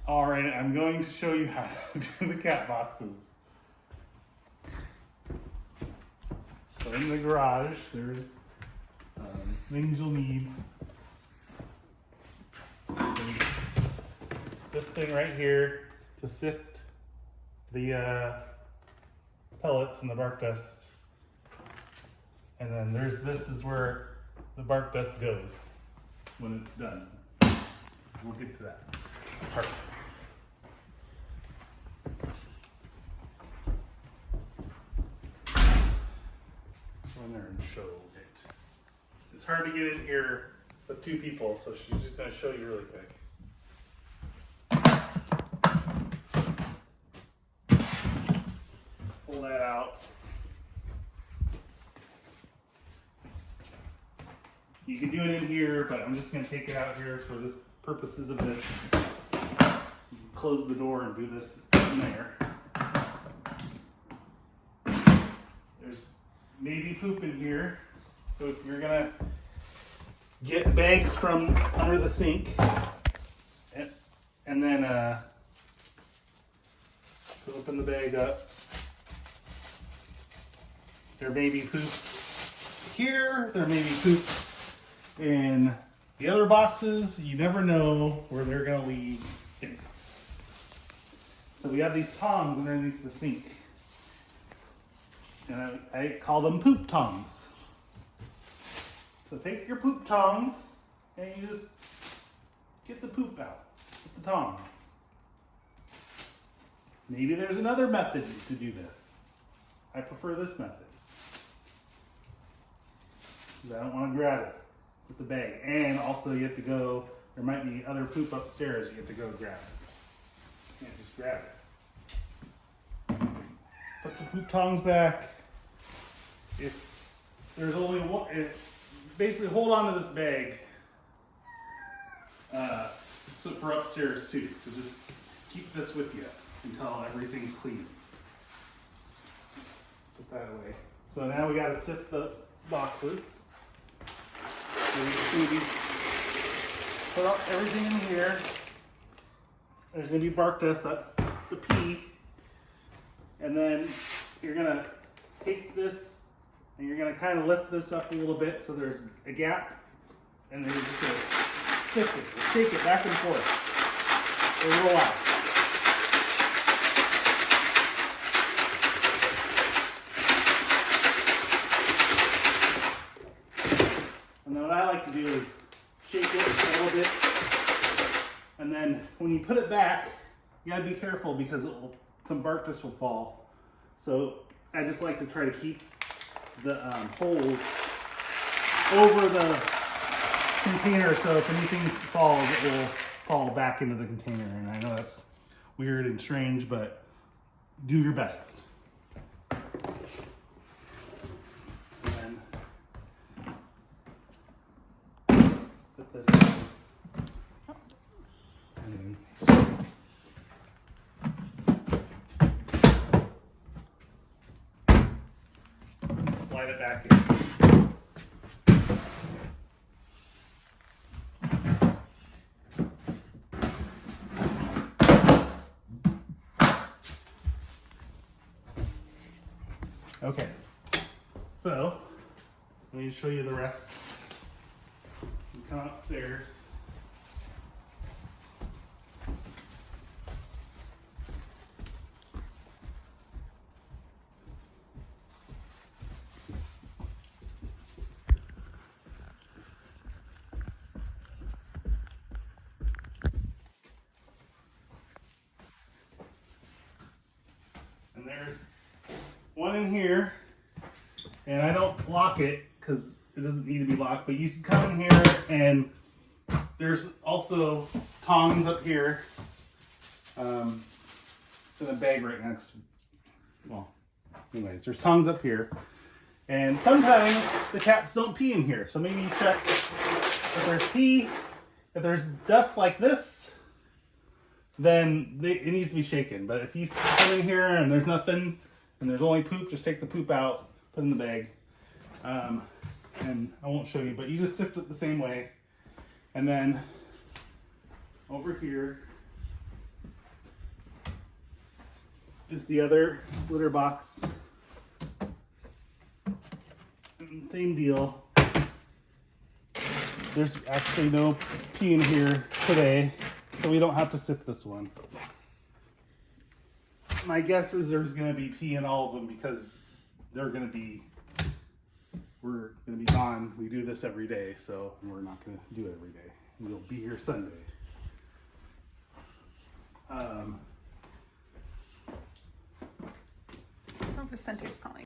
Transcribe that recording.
All right, I'm going to show you how to do the cat boxes. So in the garage, there's things you'll need. This thing right here to sift the pellets and the bark dust. And then this is where the bark dust goes when it's done. We'll get to that part. Let's run there and show it. It's hard to get in here with two people, so she's just going to show you really quick. Pull that out. You can do it in here, but I'm just going to take it out here for the purposes of this. You can close the door and do this in there. There's maybe poop in here, so if you're going to get bags from under the sink, and then so open the bag up. There may be poop here, there may be poop in the other boxes. You never know where they're going to lead things. So we have these tongs underneath the sink. And I call them poop tongs. So take your poop tongs and you just get the poop out with the tongs. Maybe there's another method to do this. I prefer this method. Because I don't want to grab it with the bag. And also you have to go, there might be other poop upstairs, you have to go grab it. You can't just grab it. Put the poop tongs back. If there's only one, basically hold on to this bag so for upstairs too. So just keep this with you until everything's clean. Put that away. So now we got to sift the boxes. So you put everything in here. There's going to be bark dust, that's the pee. And then you're going to take this and you're going to kind of lift this up a little bit so there's a gap. And then you're just going to sift it, shake it back and forth. It'll roll out. And then what I like to do is shake it a little bit. And then when you put it back, you gotta be careful because some bark dust will fall. So I just like to try to keep the holes over the container, so if anything falls, it will fall back into the container. And I know that's weird and strange, but do your best. And then put this in. And then slide it back in. Okay, so let me show you the rest. You come upstairs. And there's one in here, and I don't lock it because it doesn't need to be locked, but you can come in here and there's also tongs up here. It's in a bag right next. Well, anyways, there's tongs up here. And sometimes the cats don't pee in here, so maybe you check if there's pee. If there's dust like this, then it needs to be shaken. But if you come in here and there's nothing, and there's only poop, just take the poop out, put it in the bag. And I won't show you, but you just sift it the same way. And then over here, is the other litter box. And same deal. There's actually no pee in here today, so we don't have to sift this one. My guess is there's going to be pee in all of them because we're going to be gone. We do this every day, so we're not going to do it every day. We'll be here Sunday. Oh, Vicente's calling.